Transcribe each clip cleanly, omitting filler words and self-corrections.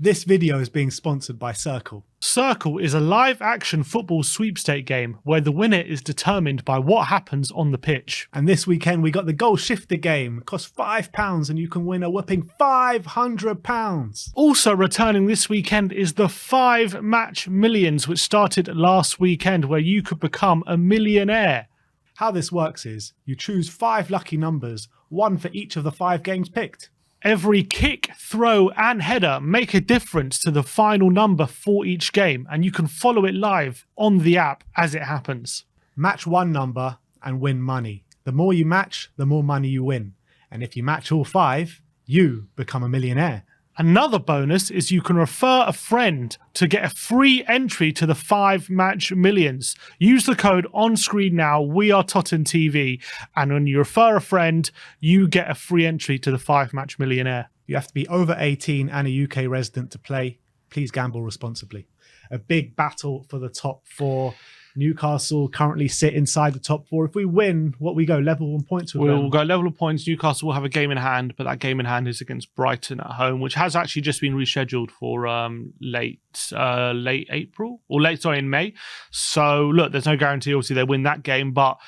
This video is being sponsored by Circle. Circle is a live-action football sweepstake game where the winner is determined by what happens on the pitch. And this weekend we got the Goal Shifter game. It costs £5 and you can win a whopping £500. Also returning this weekend is the 5 Match Millions, which started last weekend, where you could become a millionaire. How this works is you choose 5 lucky numbers, one for each of the 5 games picked. Every kick, throw and header make a difference to the final number for each game, and you can follow it live on the app as it happens. Match one number and win money. The more you match, the more money you win. And if you match all 5, you become a millionaire. Another bonus is you can refer a friend to get a free entry to the 5 Match Millions. Use the code on screen now, WeAreTottenhamTV, and when you refer a friend, you get a free entry to the 5 Match Millionaire. You have to be over 18 and a UK resident to play. Please gamble responsibly. A big battle for the top 4. Newcastle currently sit inside the top 4. If we win, we go level on points with them. We'll go level of points. Newcastle will have a game in hand, but that game in hand is against Brighton at home, which has actually just been rescheduled for late April in May. So look, there's no guarantee obviously they win that game, but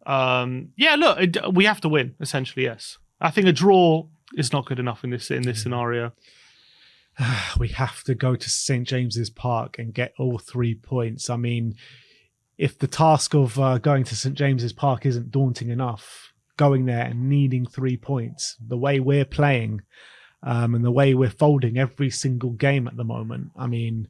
we have to win essentially. Yes, I think a draw is not good enough in this scenario. We have to go to St James's Park and get all 3 points. I mean, if the task of going to St James's Park isn't daunting enough, going there and needing 3 points, the way we're playing and the way we're folding every single game at the moment, I mean,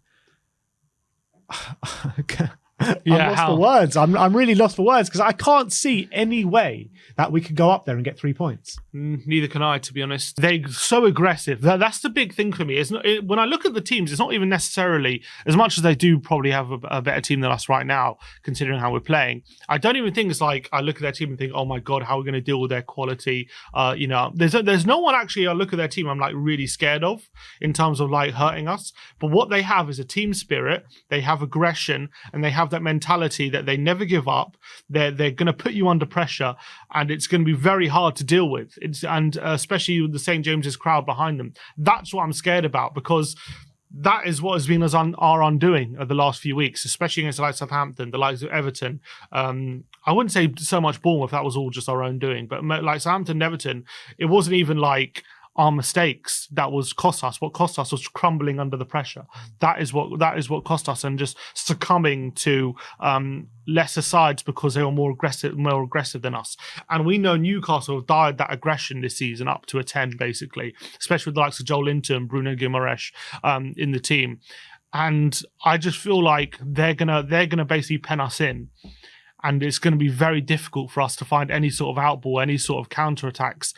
I'm lost for words. I'm really lost for words because I can't see any way that we could go up there and get 3 points. Neither can I, to be honest. They're so aggressive. That's the big thing for me. When I look at the teams, it's not even necessarily, as much as they do probably have a better team than us right now, considering how we're playing. I don't even think it's like I look at their team and think, oh my God, how are we going to deal with their quality? There's no one actually I look at their team I'm like really scared of in terms of like hurting us. But what they have is a team spirit. They have aggression and they have that mentality that they never give up. They're going to put you under pressure, and it's going to be very hard to deal with. Especially with the St James's crowd behind them. That's what I'm scared about, because that is what has been our undoing of the last few weeks, especially against the likes of Southampton, the likes of Everton. I wouldn't say so much Bournemouth, that was all just our own doing, but like Southampton and Everton, it wasn't even like our mistakes that was cost us. What cost us was crumbling under the pressure. That is what cost us, and just succumbing to lesser sides because they were more aggressive than us. And we know Newcastle have dialed that aggression this season up to a 10, basically, especially with the likes of Joel Linton, Bruno Guimaraes in the team. And I just feel like they're gonna basically pen us in. And it's going to be very difficult for us to find any sort of outball, any sort of counterattacks.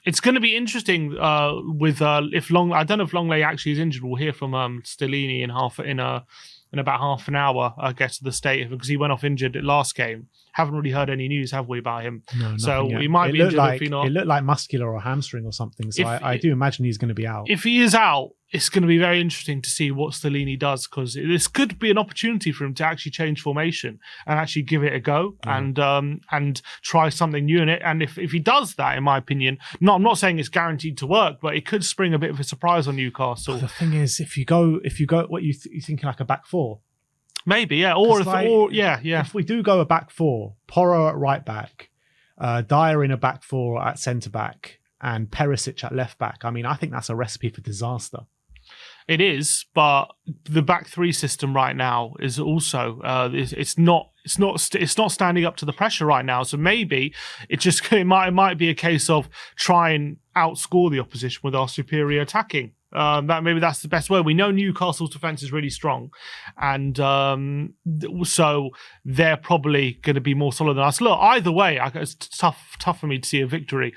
It's going to be interesting with if I don't know if Longley actually is injured. We'll hear from Stellini in about half an hour, I guess, of the state, because he went off injured at last game. Haven't really heard any news, have we, about him? No, so yet. He might be injured if he not. It looked like muscular or hamstring or something. So I do imagine he's going to be out. If he is out, it's going to be very interesting to see what Stellini does, because this could be an opportunity for him to actually change formation and actually give it a go and try something new in it. And if he does that, in my opinion, I'm not saying it's guaranteed to work, but it could spring a bit of a surprise on Newcastle. The thing is, if you go, what you're thinking like a back 4. Maybe, yeah. If we do go a back 4, Porro at right back, Dyer in a back 4 at centre back, and Perisic at left back, I mean, I think that's a recipe for disaster. It is, but the back 3 system right now is also it's not standing up to the pressure right now. So maybe it might be a case of try and outscore the opposition with our superior attacking. Maybe that's the best way. We know Newcastle's defence is really strong, and so they're probably going to be more solid than us. Look, either way, it's tough for me to see a victory.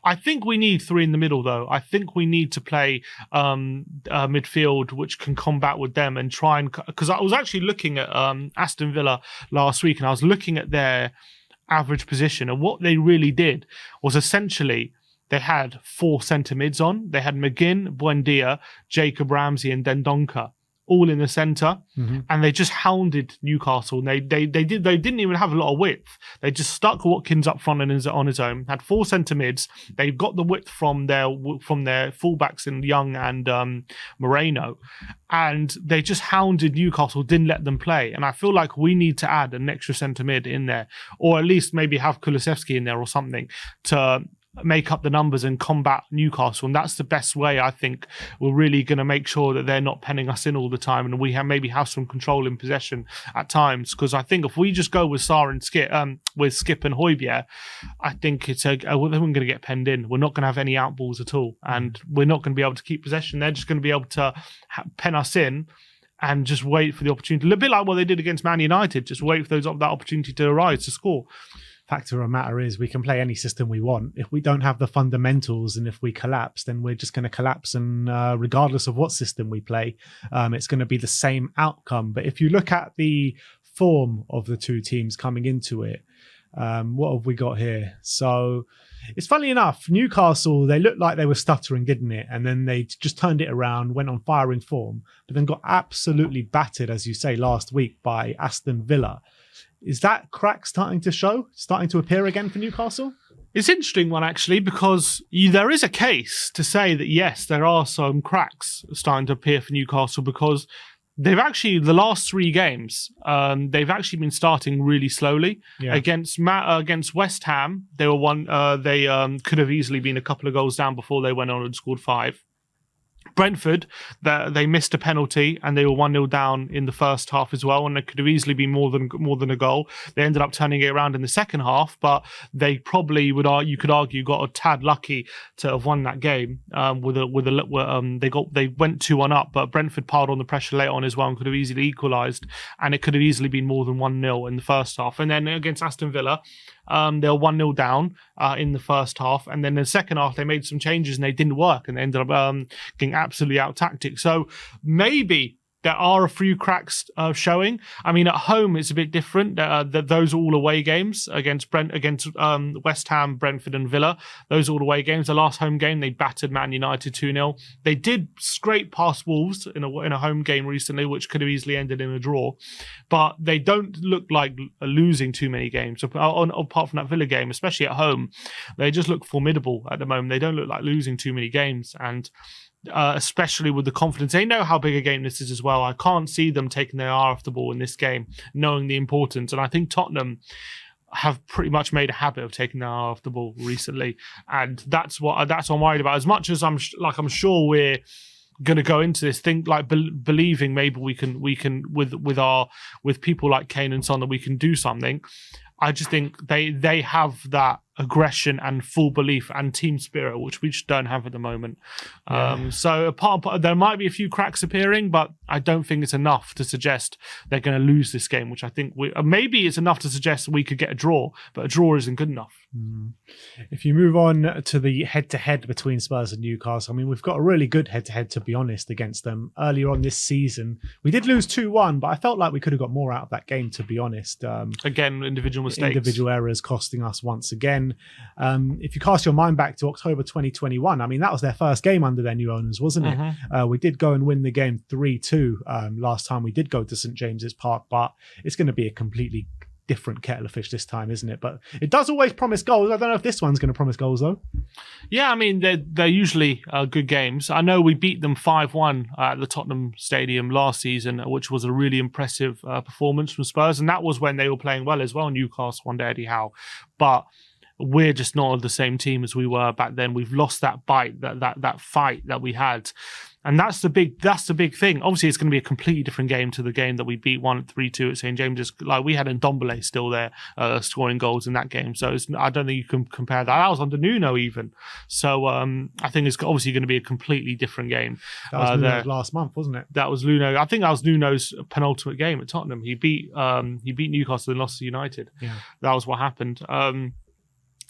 I think we need 3 in the middle, though. I think we need to play midfield, which can combat with them and try and... Because I was actually looking at Aston Villa last week, and I was looking at their average position, and what they really did was essentially... They had 4 centre mids on. They had McGinn, Buendia, Jacob Ramsey, and Dendoncker all in the centre, Mm-hmm. and they just hounded Newcastle. And they didn't even have a lot of width. They just stuck Watkins up front and on his own. Had 4 centre mids. They got the width from their fullbacks in Young and Moreno, and they just hounded Newcastle. Didn't let them play. And I feel like we need to add an extra centre mid in there, or at least maybe have Kulusevski in there or something to make up the numbers and combat Newcastle. And that's the best way. I think we're really going to make sure that they're not penning us in all the time, and we maybe have some control in possession at times. Because I think if we just go with Sarr and Skip, with Skip and Højbjerg, I think we're going to get penned in. We're not going to have any outballs at all, and we're not going to be able to keep possession. They're just going to be able to pen us in and just wait for the opportunity. A bit like what they did against Man United, just wait for that opportunity to arise to score. Fact of the matter is, we can play any system we want. If we don't have the fundamentals, and if we collapse, then we're just going to collapse. And regardless of what system we play, it's going to be the same outcome. But if you look at the form of the two teams coming into it, what have we got here? So it's funny enough, Newcastle, they looked like they were stuttering, didn't it? And then they just turned it around, went on firing form, but then got absolutely battered, as you say, last week by Aston Villa. Is that crack starting to show, starting to appear again for Newcastle? It's an interesting one, actually, because there is a case to say that, yes, there are some cracks starting to appear for Newcastle, because they've actually, the last 3 games, they've actually been starting really slowly. Yeah. Against West Ham, they were they could have easily been a couple of goals down before they went on and scored 5. Brentford, they missed a penalty and they were 1-0 down in the first half as well, and it could have easily been more than a goal. They ended up turning it around in the second half, but they probably you could argue got a tad lucky to have won that game. They went 2-1 up, but Brentford piled on the pressure late on as well and could have easily equalised, and it could have easily been more than 1-0 in the first half. And then against Aston Villa, they were 1-0 down in the first half, and then in the second half they made some changes and they didn't work, and they ended up getting absolutely out tactic. So maybe there are a few cracks showing. I mean, at home it's a bit different. Those are all away games against West Ham, Brentford, and Villa. Those are all away games. The last home game they battered Man United 2-0. They did scrape past Wolves in a home game recently, which could have easily ended in a draw. But they don't look like losing too many games apart from that Villa game, especially at home. They just look formidable at the moment. They don't look like losing too many games, and especially with the confidence. They know how big a game this is as well. I can't see them taking their eye off the ball in this game, knowing the importance. And I think Tottenham have pretty much made a habit of taking their eye off the ball recently, and that's what I'm worried about. As much as I'm sure we're going to go into this thing believing maybe we can with people like Kane and Son that we can do something. I just think they have that aggression and full belief and team spirit, which we just don't have at the moment. Yeah. So there might be a few cracks appearing, but I don't think it's enough to suggest they're going to lose this game, which I think maybe it's enough to suggest we could get a draw, but a draw isn't good enough. If you move on to the head-to-head between Spurs and Newcastle, I mean, we've got a really good head-to-head, to be honest, against them. Earlier on this season, we did lose 2-1, but I felt like we could have got more out of that game, to be honest. Again, individual mistakes. Individual errors costing us once again. If you cast your mind back to October 2021, I mean, that was their first game under their new owners, wasn't it? We did go and win the game 3-2 last time we did go to St James's Park, but it's going to be a completely different kettle of fish this time, isn't it? But it does always promise goals. I don't know if this one's going to promise goals, though. Yeah, I mean, they're usually good games. I know we beat them 5-1 at the Tottenham Stadium last season, which was a really impressive performance from Spurs, and that was when they were playing well as well. Newcastle under Eddie Howe, but we're just not the same team as we were back then. We've lost that bite, that fight that we had. And that's the big thing. Obviously, it's going to be a completely different game to the game that we beat 3-2 at St James's. Like, we had Ndombele still there scoring goals in that game. So I don't think you can compare that. That was under Nuno even. So I think it's obviously going to be a completely different game. That was Nuno's last month, wasn't it? That was Nuno. I think that was Nuno's penultimate game at Tottenham. He beat Newcastle and lost to United. Yeah. That was what happened.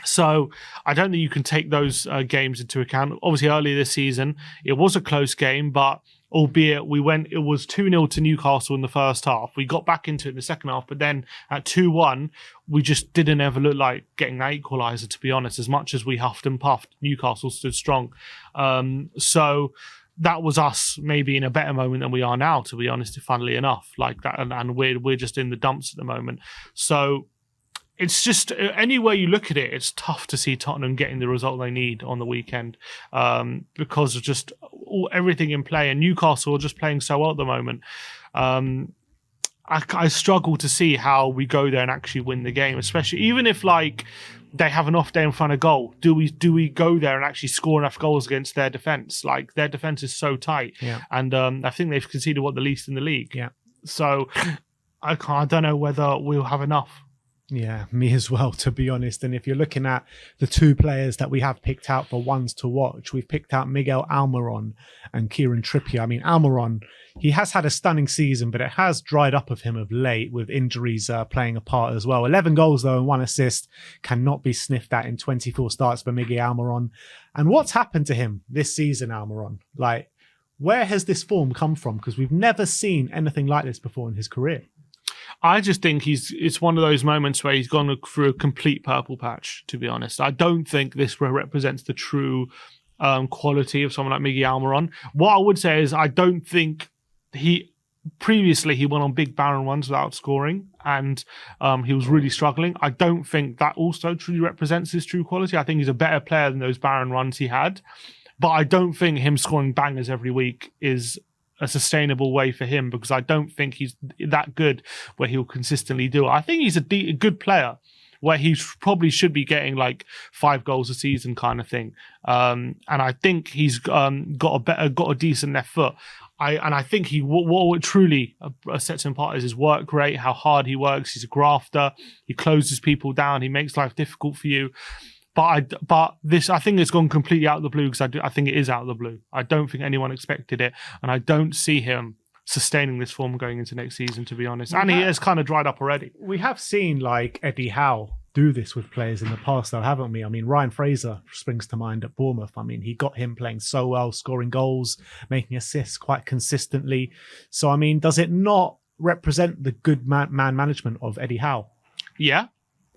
So I don't think you can take those games into account. Obviously, earlier this season, it was a close game, but albeit it was 2-0 to Newcastle in the first half. We got back into it in the second half, but then at 2-1, we just didn't ever look like getting that equaliser, to be honest. As much as we huffed and puffed, Newcastle stood strong. So that was us maybe in a better moment than we are now, to be honest, funnily enough, like that. And we're just in the dumps at the moment. So it's just, any way you look at it, it's tough to see Tottenham getting the result they need on the weekend, because of just everything in play. And Newcastle are just playing so well at the moment. I struggle to see how we go there and actually win the game, especially even if like they have an off day in front of goal. Do we go there and actually score enough goals against their defense? Like, their defense is so tight, and I think they've conceded the least in the league. Yeah, so I don't know whether we'll have enough. Yeah, me as well, to be honest. And if you're looking at the two players that we have picked out for ones to watch, we've picked out Miguel Almiron and Kieran Trippier. I mean, Almiron, he has had a stunning season, but it has dried up of him of late, with injuries playing a part as well. 11 goals, though, and 1 assist cannot be sniffed at in 24 starts for Miguel Almiron. And what's happened to him this season, Almiron? Like, where has this form come from? Because we've never seen anything like this before in his career. I just think it's one of those moments where he's gone through a complete purple patch, to be honest. I don't think this represents the true quality of someone like Miguel Almiron. What I would say is I don't think previously he went on big barren runs without scoring, and he was really struggling. I don't think that also truly represents his true quality. I think he's a better player than those barren runs he had, but I don't think him scoring bangers every week is a sustainable way for him, because I don't think he's that good where he'll consistently do it. I think he's a good player where he probably should be getting like 5 goals a season kind of thing. And I think he's got a decent left foot. I think what truly sets him apart is his work rate, how hard he works. He's a grafter. He closes people down. He makes life difficult for you. But this, I think it's gone completely out of the blue, because I think it is out of the blue. I don't think anyone expected it, and I don't see him sustaining this form going into next season, to be honest. And he has kind of dried up already. We have seen like Eddie Howe do this with players in the past, though, haven't we? I mean, Ryan Fraser springs to mind at Bournemouth. I mean, he got him playing so well, scoring goals, making assists quite consistently. So, I mean, does it not represent the good man management of Eddie Howe? Yeah.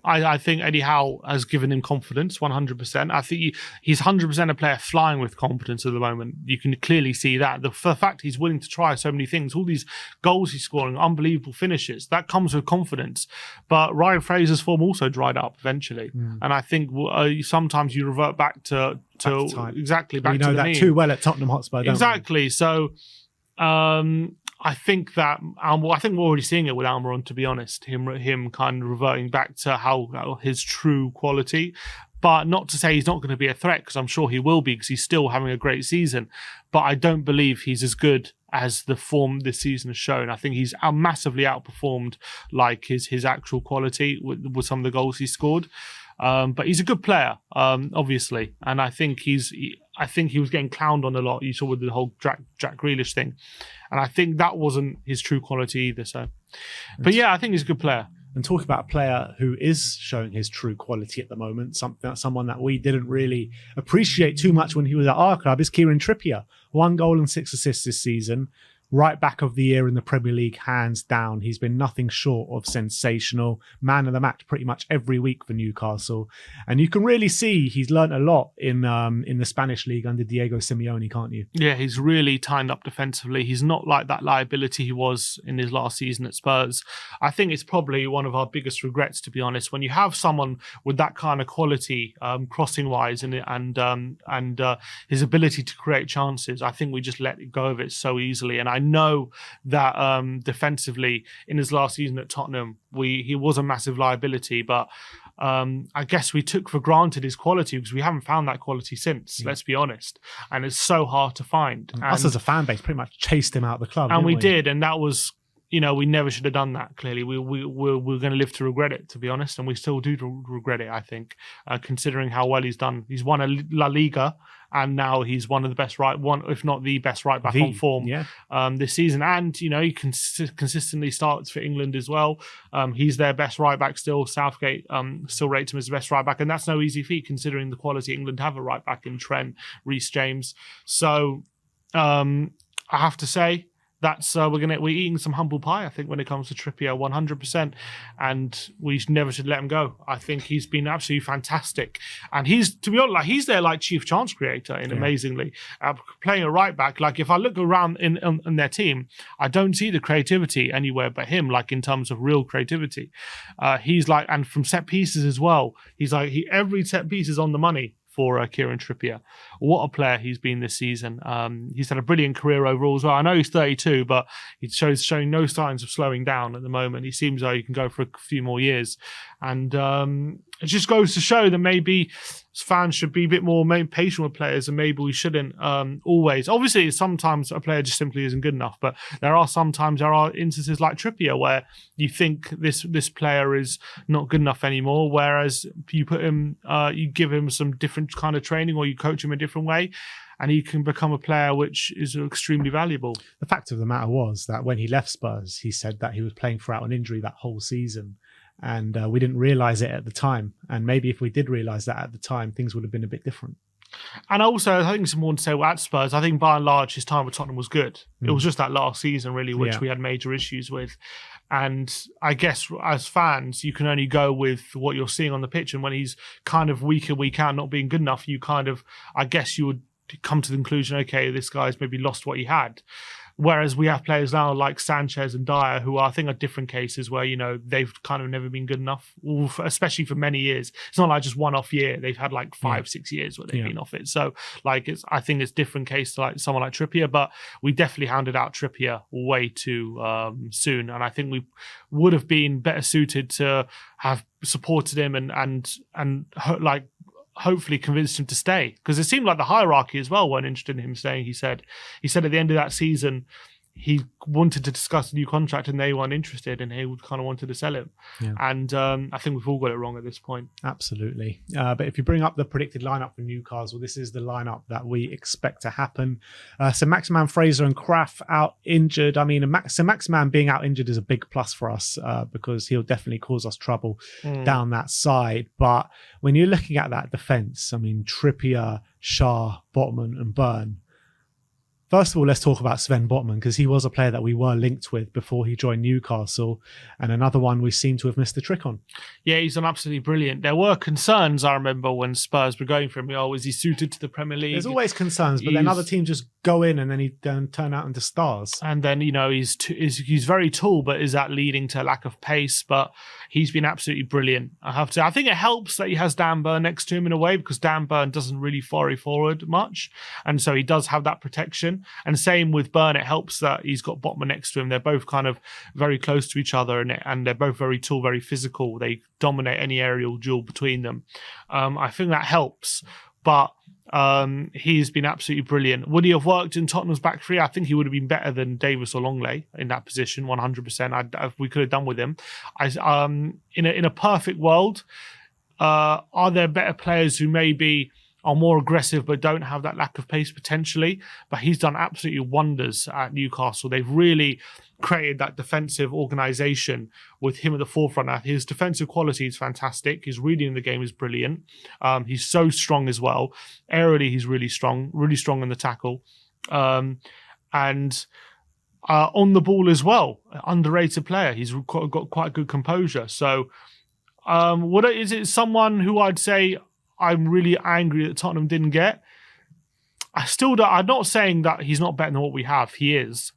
I think Eddie Howe has given him confidence, 100%. I think he's 100% a player flying with confidence at the moment. You can clearly see that. The fact he's willing to try so many things, all these goals he's scoring, unbelievable finishes, that comes with confidence. But Ryan Fraser's form also dried up eventually. And I think sometimes you revert back to exactly back to the mean. We know that too well at Tottenham Hotspur, don't we? Exactly. So I think that I think we're already seeing it with Almiron, to be honest. Him kind of reverting back to how his true quality. But not to say he's not going to be a threat, because I'm sure he will be, because he's still having a great season. But I don't believe he's as good as the form this season has shown. I think he's massively outperformed like his actual quality with some of the goals he scored. But he's a good player, obviously, and I think he was getting clowned on a lot. You saw with the whole Jack Grealish thing, and I think that wasn't his true quality either. So, but yeah, I think he's a good player. And talk about a player who is showing his true quality at the moment, someone that we didn't really appreciate too much when he was at our club, is Kieran Trippier. 1 goal and 6 assists this season. Right back of the year in the Premier League, hands down. He's been nothing short of sensational. Man of the match pretty much every week for Newcastle. And you can really see he's learnt a lot in the Spanish league under Diego Simeone, can't you? Yeah, he's really tightened up defensively. He's not like that liability he was in his last season at Spurs. I think it's probably one of our biggest regrets, to be honest. When you have someone with that kind of quality, crossing-wise, and his ability to create chances, I think we just let go of it so easily. And I know that defensively in his last season at Tottenham, he was a massive liability, but I guess we took for granted his quality because we haven't found that quality since, let's be honest. And it's so hard to find. And us as a fan base pretty much chased him out of the club. And we did, and that was, we never should have done that, clearly. We're going to live to regret it, to be honest, and we still do regret it, I think, considering how well he's done. He's won a La Liga, and now he's one of the best if not the best right back on form this season. And, he consistently starts for England as well. He's their best right back still. Southgate still rates him as the best right back, and that's no easy feat considering the quality England have a right back in Trent, Reece James. So I have to say that's we're eating some humble pie, I think, when it comes to Trippier, 100%, and we never should let him go. I think he's been absolutely fantastic, and he's, to be honest, like, he's their like chief chance creator in amazingly playing a right back. Like, if I look around in their team, I don't see the creativity anywhere but him, like in terms of real creativity. He's like, and from set pieces as well, he's like, every set piece is on the money for Kieran Trippier. What a player he's been this season. He's had a brilliant career overall as well. I know he's 32, but he's showing no signs of slowing down at the moment. He seems like he can go for a few more years. And it just goes to show that maybe fans should be a bit more patient with players, and maybe we shouldn't always. Obviously, sometimes a player just simply isn't good enough, but there are instances like Trippier where you think this player is not good enough anymore, whereas you put him, you give him some different kind of training, or you coach him a different way, and he can become a player which is extremely valuable. The fact of the matter was that when he left Spurs, he said that he was playing throughout an injury that whole season. And we didn't realise it at the time. And maybe if we did realise that at the time, things would have been a bit different. And also, I think it's important to say, at Spurs, I think by and large, his time with Tottenham was good. It was just that last season, really, which we had major issues with. And I guess as fans, you can only go with what you're seeing on the pitch. And when he's kind of week in, week out, not being good enough, you kind of, I guess you would come to the conclusion, okay, this guy's maybe lost what he had. Whereas we have players now like Sanchez and Dyer, who I think are different cases where, you know, they've kind of never been good enough, especially for many years. It's not like just one-off year. They've had like 5-6 years where they've been off it. So like, I think it's different case to like someone like Trippier, but we definitely hounded out Trippier way too soon. And I think we would have been better suited to have supported him and like, hopefully convinced him to stay, because it seemed like the hierarchy as well weren't interested in him staying. He said at the end of that season he wanted to discuss a new contract and they weren't interested, and he kind of wanted to sell him. And I think we've all got it wrong at this point. Absolutely. But if you bring up the predicted lineup for Newcastle, this is the lineup that we expect to happen. So Maximan, Fraser and Kraft out injured. I mean, Maximan being out injured is a big plus for us because he'll definitely cause us trouble down that side. But when you're looking at that defence, I mean, Trippier, Shah, Botman and Burn. First of all, let's talk about Sven Botman, because he was a player that we were linked with before he joined Newcastle, and another one we seem to have missed the trick on. Yeah, he's done absolutely brilliant. There were concerns, I remember, when Spurs were going for him. Oh, is he suited to the Premier League? There's always concerns, but then other teams just go in and then he turn out into stars. And then, you know, he's very tall, but is that leading to a lack of pace? But he's been absolutely brilliant, I have to say. I think it helps that he has Dan Burn next to him in a way, because Dan Burn doesn't really fire forward much, and so he does have that protection. And same with Burn, it helps that he's got Botman next to him. They're both kind of very close to each other, and they're both very tall, very physical. They dominate any aerial duel between them. I think that helps, but he's been absolutely brilliant. Would he have worked in Tottenham's back three? I think he would have been better than Davis or Longley in that position, 100%. We could have done with him. In a perfect world, are there better players who maybe are more aggressive but don't have that lack of pace potentially? But he's done absolutely wonders at Newcastle. They've really created that defensive organisation with him at the forefront. His defensive quality is fantastic. His reading of the game is brilliant. He's so strong as well. Aerially, he's really strong in the tackle. And on the ball as well, underrated player. He's got quite good composure. So is it someone who I'd say I'm really angry that Tottenham didn't get? I'm not saying that he's not better than what we have. He is.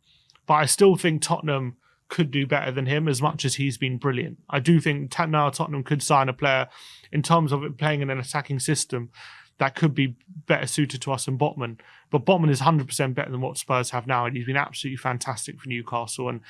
But I still think Tottenham could do better than him, as much as he's been brilliant. I do think now Tottenham could sign a player in terms of it playing in an attacking system that could be better suited to us than Botman. But Botman is 100% better than what Spurs have now, and he's been absolutely fantastic for Newcastle. And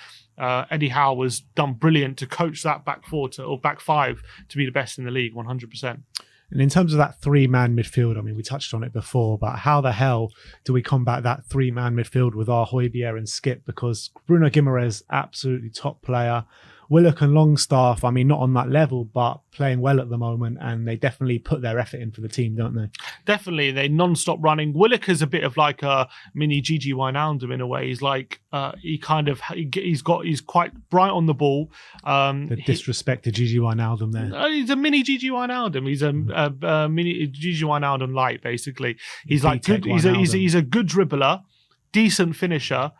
Eddie Howe has done brilliant to coach that back five to be the best in the league, 100%. And in terms of that three-man midfield, I mean, we touched on it before, but how the hell do we combat that three-man midfield with our Højbjerg and Skip? Because Bruno Guimaraes, absolutely top player. Willock and Longstaff, I mean, not on that level, but playing well at the moment, and they definitely put their effort in for the team, don't they? Definitely, they non-stop running. Willock is a bit of like a mini Gigi Wijnaldum in a way. He's like he's quite bright on the ball. The disrespect to Gigi Wijnaldum there. He's a mini Gigi Wijnaldum. He's a mini Gigi Wijnaldum light, basically. He's like good. He's a good dribbler, decent finisher.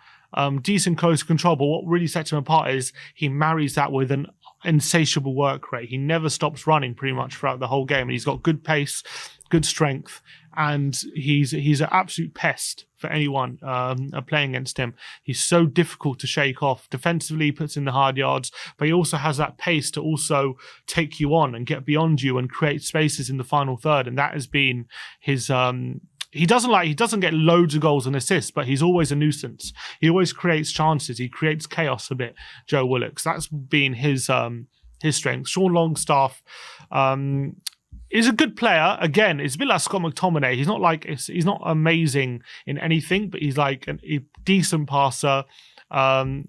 decent close control, but what really sets him apart is he marries that with an insatiable work rate. He never stops running pretty much throughout the whole game, and he's got good pace, good strength, and he's an absolute pest for anyone playing against him. He's so difficult to shake off. Defensively, he puts in the hard yards, but he also has that pace to also take you on and get beyond you and create spaces in the final third, and that has been his he doesn't get loads of goals and assists, but he's always a nuisance. He always creates chances. He creates chaos a bit, Joe Willock. That's been his strength. Sean Longstaff is a good player. Again, it's a bit like Scott McTominay. He's not amazing in anything, but he's like a decent passer.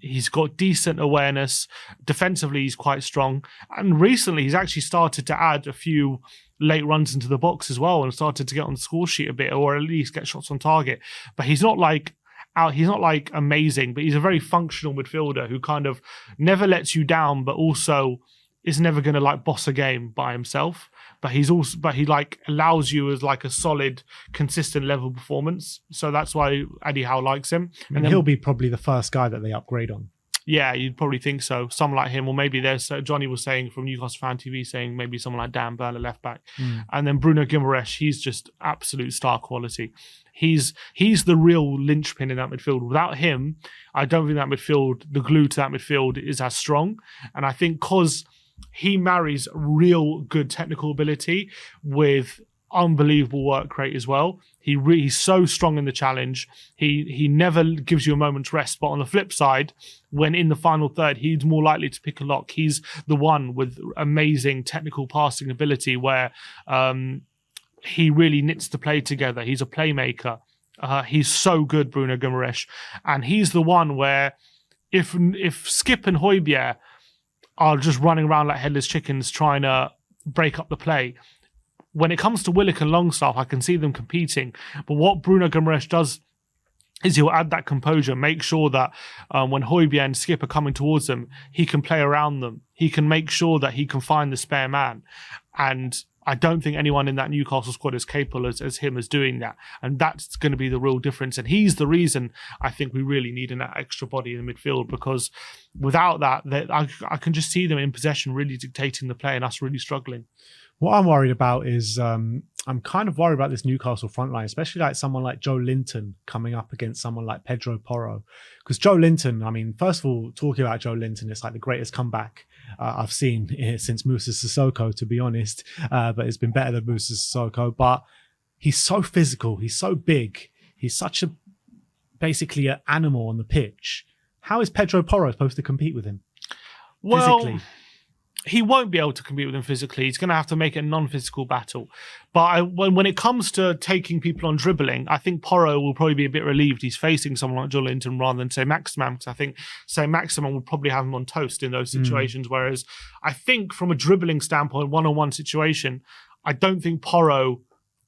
He's got decent awareness. Defensively, he's quite strong. And recently, he's actually started to add a few late runs into the box as well and started to get on the score sheet a bit, or at least get shots on target. But he's not like amazing, but he's a very functional midfielder who kind of never lets you down, but also is never going to like boss a game by himself. But he like allows you as like a solid, consistent level performance. So that's why Eddie Howe likes him. And then, he'll be probably the first guy that they upgrade on. Yeah, you'd probably think so. Someone like him, or maybe there's Johnny was saying from Newcastle Fan TV, saying maybe someone like Dan Burn, left back, and then Bruno Guimaraes. He's just absolute star quality. He's the real linchpin in that midfield. Without him, I don't think that midfield, the glue to that midfield, is as strong. And I think because he marries real good technical ability with unbelievable work rate as well. He's so strong in the challenge. He never gives you a moment's rest. But on the flip side, when in the final third, he's more likely to pick a lock. He's the one with amazing technical passing ability where he really knits the play together. He's a playmaker. He's so good, Bruno Guimaraes. And he's the one where if Skip and Højbjerg are just running around like headless chickens trying to break up the play, when it comes to Willock and Longstaff, I can see them competing. But what Bruno Guimaraes does is he'll add that composure, make sure that when Højbjerg and Skip are coming towards them, he can play around them. He can make sure that he can find the spare man. And I don't think anyone in that Newcastle squad is capable as him as doing that. And that's going to be the real difference. And he's the reason I think we really need an extra body in the midfield, because without that, I can just see them in possession really dictating the play and us really struggling. What I'm worried about is I'm kind of worried about this Newcastle front line, especially like someone like Joe Linton coming up against someone like Pedro Porro. Because Joe Linton, I mean, first of all, talking about Joe Linton, it's like the greatest comeback I've seen since Moussa Sissoko, to be honest. But it's been better than Moussa Sissoko. But he's so physical. He's so big. He's such basically an animal on the pitch. How is Pedro Porro supposed to compete with him physically? He won't be able to compete with him physically. He's going to have to make it a non-physical battle. But when it comes to taking people on dribbling, I think Porro will probably be a bit relieved he's facing someone like Joe Linton rather than, say, Maximan, because I think, say, Maximan would probably have him on toast in those situations. Whereas I think from a dribbling standpoint, one-on-one situation, I don't think Porro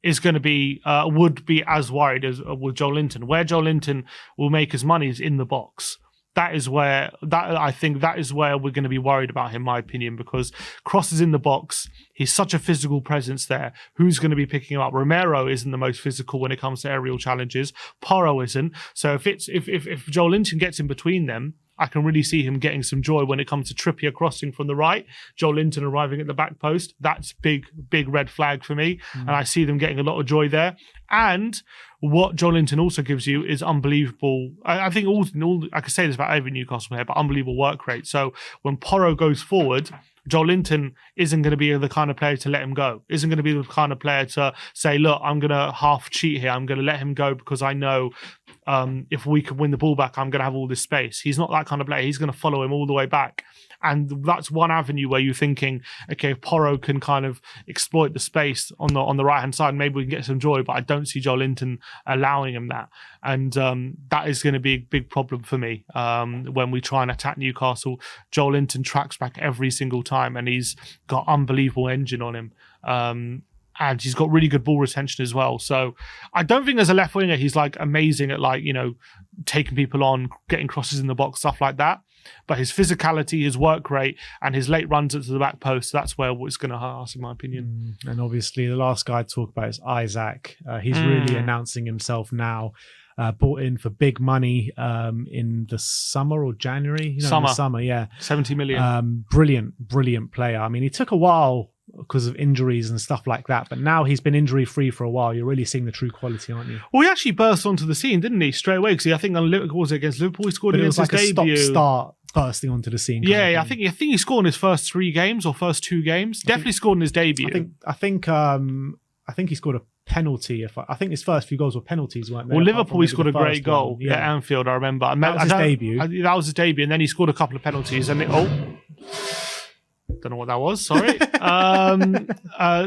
is going to be, would be as worried as with Joe Linton. Where Joe Linton will make his money is in the box. I think that is where we're going to be worried about him, in my opinion, because Cross is in the box. He's such a physical presence there. Who's going to be picking him up? Romero isn't the most physical when it comes to aerial challenges. Porro isn't. So if Joe Linton gets in between them, I can really see him getting some joy when it comes to Trippier crossing from the right, Joe Linton arriving at the back post. That's big red flag for me. And I see them getting a lot of joy there. And what Joe Linton also gives you is unbelievable. I think all I could say this about every Newcastle player, but unbelievable work rate. So when Porro goes forward, Joe Linton isn't going to be the kind of player to let him go. Isn't going to be the kind of player to say, look, I'm going to half cheat here. I'm going to let him go because I know if we can win the ball back, I'm going to have all this space. He's not that kind of player. He's going to follow him all the way back. And that's one avenue where you're thinking, okay, if Porro can kind of exploit the space on the right-hand side, maybe we can get some joy, but I don't see Joe Linton allowing him that. And that is going to be a big problem for me when we try and attack Newcastle. Joe Linton tracks back every single time, and he's got unbelievable engine on him. And he's got really good ball retention as well. So I don't think as a left winger, he's like amazing at like, taking people on, getting crosses in the box, stuff like that. But his physicality, his work rate, and his late runs into the back post, that's where it's going to hurt us, in my opinion. And obviously, the last guy to talk about is Isaac. He's really announcing himself now. bought in for big money in the summer or January. In the summer, yeah. 70 million. Brilliant player. I mean, he took a while because of injuries and stuff like that, but now he's been injury free for a while. You're really seeing the true quality, aren't you? Well, he actually burst onto the scene, didn't he, straight away? Because I think on was it against Liverpool, he scored against his debut. Stop-start bursting onto the scene. Yeah, I think he scored in his first 3 games or first 2 games. Definitely scored in his debut. I think he scored a penalty. I think his first few goals were penalties, weren't they? Well, Liverpool, he scored a great goal at Anfield, I remember. That was his debut. That was his debut, and then he scored a couple of penalties. And don't know what that was. Sorry.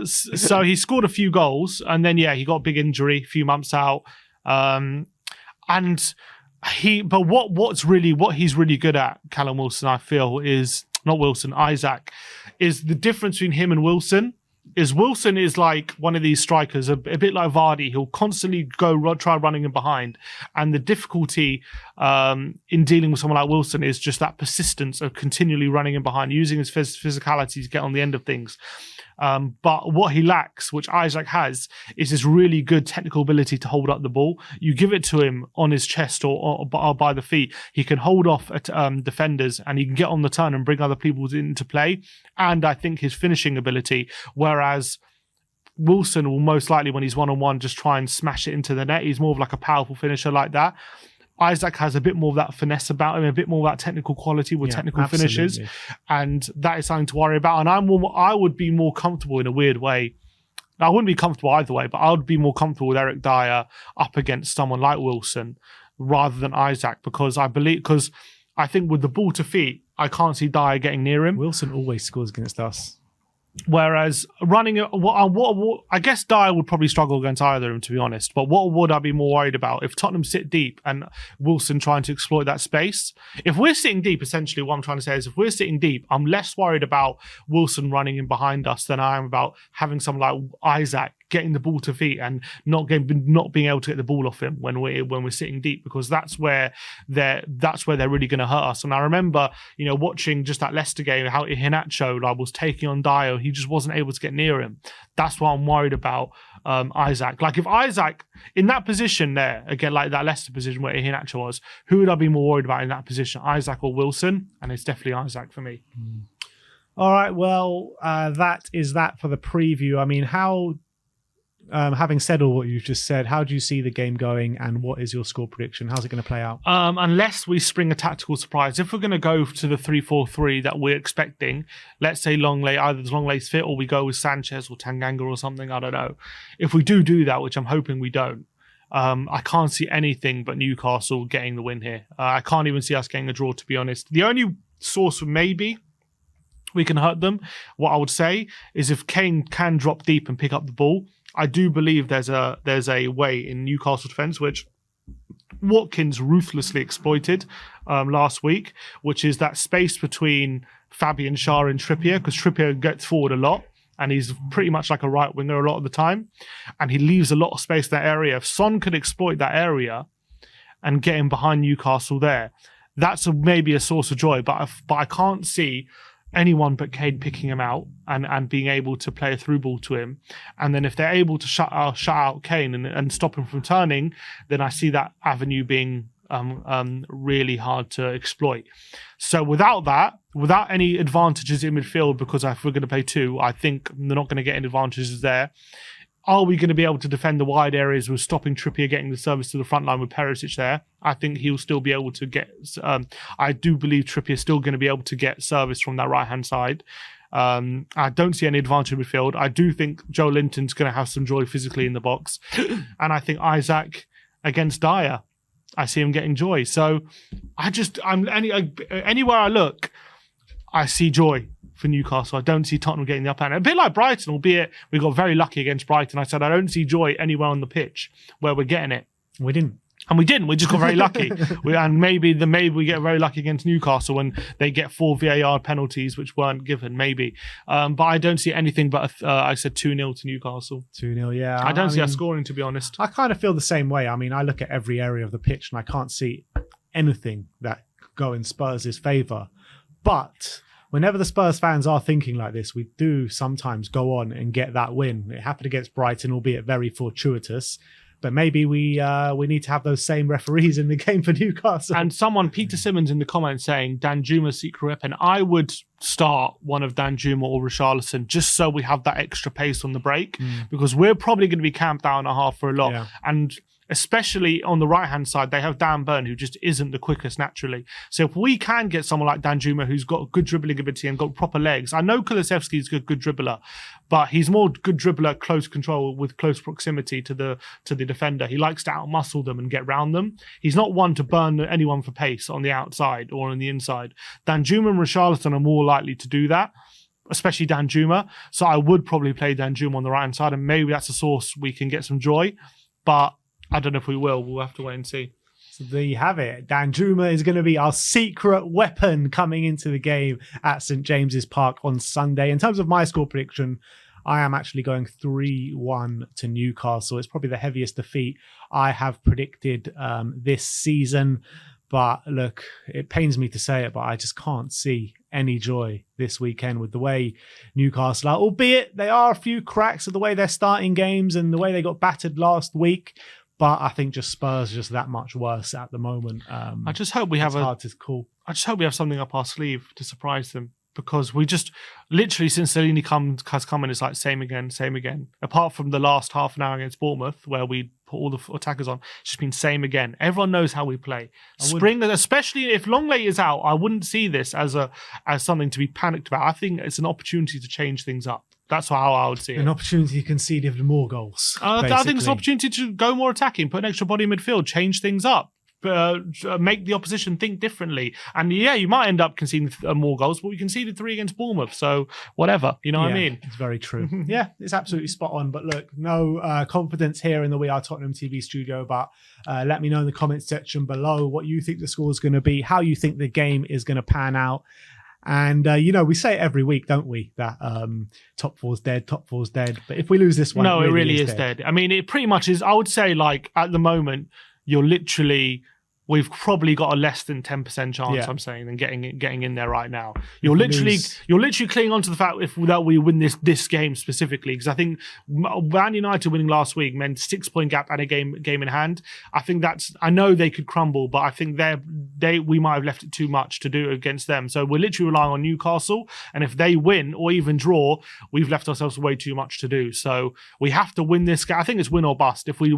So he scored a few goals, and then he got a big injury, a few months out. What he's really good at, Callum Wilson, I feel, is not Wilson, Isaac, is the difference between him and Wilson. Wilson is like one of these strikers, a bit like Vardy. He'll constantly try running in behind. And the difficulty in dealing with someone like Wilson is just that persistence of continually running in behind, using his physicality to get on the end of things. But what he lacks, which Isaac has, is his really good technical ability to hold up the ball. You give it to him on his chest or by the feet, he can hold off at defenders, and he can get on the turn and bring other people into play. And I think his finishing ability, whereas Wilson will most likely, when he's one-on-one, just try and smash it into the net. He's more of like a powerful finisher like that. Isaac has a bit more of that finesse about him, a bit more of that technical quality with technical finishes, and that is something to worry about. And I would be more comfortable in a weird way. I wouldn't be comfortable either way, but I would be more comfortable with Eric Dyer up against someone like Wilson rather than Isaac, because I think with the ball to feet, I can't see Dyer getting near him. Wilson always scores against us. Whereas running, I guess Dyer would probably struggle against either of them, to be honest. But what would I be more worried about? If Tottenham sit deep and Wilson trying to exploit that space. If we're sitting deep, essentially what I'm trying to say is if we're sitting deep, I'm less worried about Wilson running in behind us than I am about having someone like Isaac getting the ball to feet and not being able to get the ball off him when we're sitting deep, because that's where they're really going to hurt us. And I remember, watching just that Leicester game, how Iheanacho was taking on Dyer, he just wasn't able to get near him. That's why I'm worried about Isaac. Like if Isaac in that position there, again, like that Leicester position where Iheanacho was, who would I be more worried about in that position, Isaac or Wilson? And it's definitely Isaac for me. All right, well, that is that for the preview. I mean, having said all what you've just said, how do you see the game going, and what is your score prediction? How's it going to play out? Unless we spring a tactical surprise, if we're going to go to the 3-4-3 that we're expecting, let's say Longley, either Longley's fit or we go with Sanchez or Tanganga or something, I don't know. If we do that, which I'm hoping we don't, I can't see anything but Newcastle getting the win here. I can't even see us getting a draw, to be honest. The only source of maybe we can hurt them, what I would say, is if Kane can drop deep and pick up the ball. I do believe there's a way in Newcastle defence, which Watkins ruthlessly exploited last week, which is that space between Fabian Schär and Trippier, because Trippier gets forward a lot and he's pretty much like a right winger a lot of the time, and he leaves a lot of space in that area. If Son could exploit that area and get him behind Newcastle there, that's maybe a source of joy, but I can't see anyone but Kane picking him out and being able to play a through ball to him. And then if they're able to shut out Kane and stop him from turning, then I see that avenue being really hard to exploit. So without any advantages in midfield, because if we're going to play 2, I think they're not going to get any advantages there. Are we going to be able to defend the wide areas with stopping Trippier getting the service to the front line with Perisic there? I think he'll still be able to get... I do believe Trippier's still going to be able to get service from that right-hand side. I don't see any advantage in midfield. I do think Joe Linton's going to have some joy physically in the box. And I think Isaac against Dyer, I see him getting joy. So anywhere I look, I see joy for Newcastle. I don't see Tottenham getting the upper hand. A bit like Brighton, albeit we got very lucky against Brighton. I said I don't see joy anywhere on the pitch where we're getting it. We didn't. And we didn't. We just got very lucky. And maybe we get very lucky against Newcastle when they get 4 VAR penalties which weren't given, maybe. But I don't see anything but, I said 2-0 to Newcastle. 2-0, yeah. I don't see us scoring, to be honest. I kind of feel the same way. I mean, I look at every area of the pitch and I can't see anything that could go in Spurs' favour. But whenever the Spurs fans are thinking like this, we do sometimes go on and get that win. It happened against Brighton, albeit very fortuitous. But maybe we need to have those same referees in the game for Newcastle. And someone, Peter Simmons, in the comments saying Danjuma's secret weapon. I would start one of Danjuma or Richarlison just so we have that extra pace on the break, because we're probably going to be camped out and a half for a lot. And especially on the right-hand side, they have Dan Burn, who just isn't the quickest naturally. So if we can get someone like Danjuma, who's got good dribbling ability and got proper legs. I know Kulusevski's a good dribbler, but he's more good dribbler, close control with close proximity to the defender. He likes to outmuscle them and get round them. He's not one to burn anyone for pace on the outside or on the inside. Danjuma and Richarlison are more likely to do that, especially Danjuma. So I would probably play Danjuma on the right-hand side, and maybe that's a source we can get some joy. But I don't know if we will. We'll have to wait and see. So there you have it. Danjuma is going to be our secret weapon coming into the game at St James's Park on Sunday. In terms of my score prediction, I am actually going 3-1 to Newcastle. It's probably the heaviest defeat I have predicted this season. But look, it pains me to say it, but I just can't see any joy this weekend with the way Newcastle are. Albeit there are a few cracks of the way they're starting games and the way they got battered last week. But I think just Spurs are just that much worse at the moment. I just hope we have hard to call. I just hope we have something up our sleeve to surprise them, because we just literally, since Salini has come in, it's like same again. Apart from the last half an hour against Bournemouth, where we put all the attackers on, it's just been same again. Everyone knows how we play. Spring, especially if Longley is out, I wouldn't see this as something to be panicked about. I think it's an opportunity to change things up. That's how I would see it. An opportunity to concede even more goals. I think it's an opportunity to go more attacking, put an extra body in midfield, change things up, make the opposition think differently. And yeah, you might end up conceding more goals, but we conceded 3 against Bournemouth, so whatever. You know what I mean? It's very true. Yeah, it's absolutely spot on. But look, no confidence here in the We Are Tottenham TV studio, but let me know in the comments section below what you think the score is going to be, how you think the game is going to pan out. And, we say it every week, don't we? That top four's dead. But if we lose this one, no, it really is dead. I mean, it pretty much is. I would say, like, at the moment, we've probably got a less than 10% chance, I'm saying, than getting in there right now. You're literally clinging on to the fact that we win this game specifically, because I think Man United winning last week meant 6-point gap and a game in hand. I know they could crumble, but I think we might have left it too much to do against them. So we're literally relying on Newcastle, and if they win or even draw, we've left ourselves way too much to do. So we have to win this game. I think it's win or bust. If we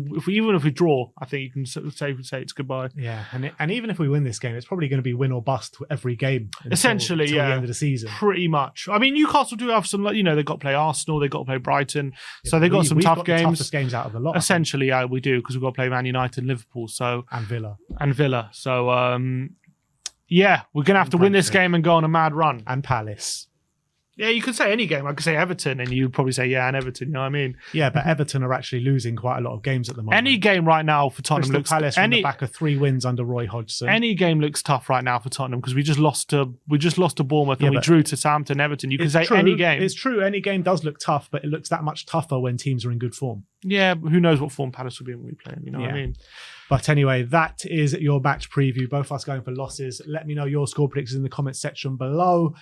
draw, I think you can say it's goodbye. Yeah, and even if we win this game, it's probably going to be win or bust every game. Essentially, until the end of the season. Pretty much. I mean, Newcastle do have some, they've got to play Arsenal, they've got to play Brighton, so they've got some tough games. The toughest games out of the lot. Essentially, yeah, we do, because we've got to play Man United and Liverpool, and Villa. So, we're going to have to win this game and go on a mad run. And Palace. Yeah, you could say any game. I could say Everton, and you'd probably say, and Everton, you know what I mean? Yeah, but Everton are actually losing quite a lot of games at the moment. Any game right now for Tottenham looks... Palace on the back of 3 wins under Roy Hodgson. Any game looks tough right now for Tottenham, because we just lost to Bournemouth, and we drew to Southampton, Everton. You can say any game. It's true, any game does look tough, but it looks that much tougher when teams are in good form. Yeah, but who knows what form Palace will be when we play them, you know what I mean? But anyway, that is your match preview. Both of us going for losses. Let me know your score predictions in the comments section below.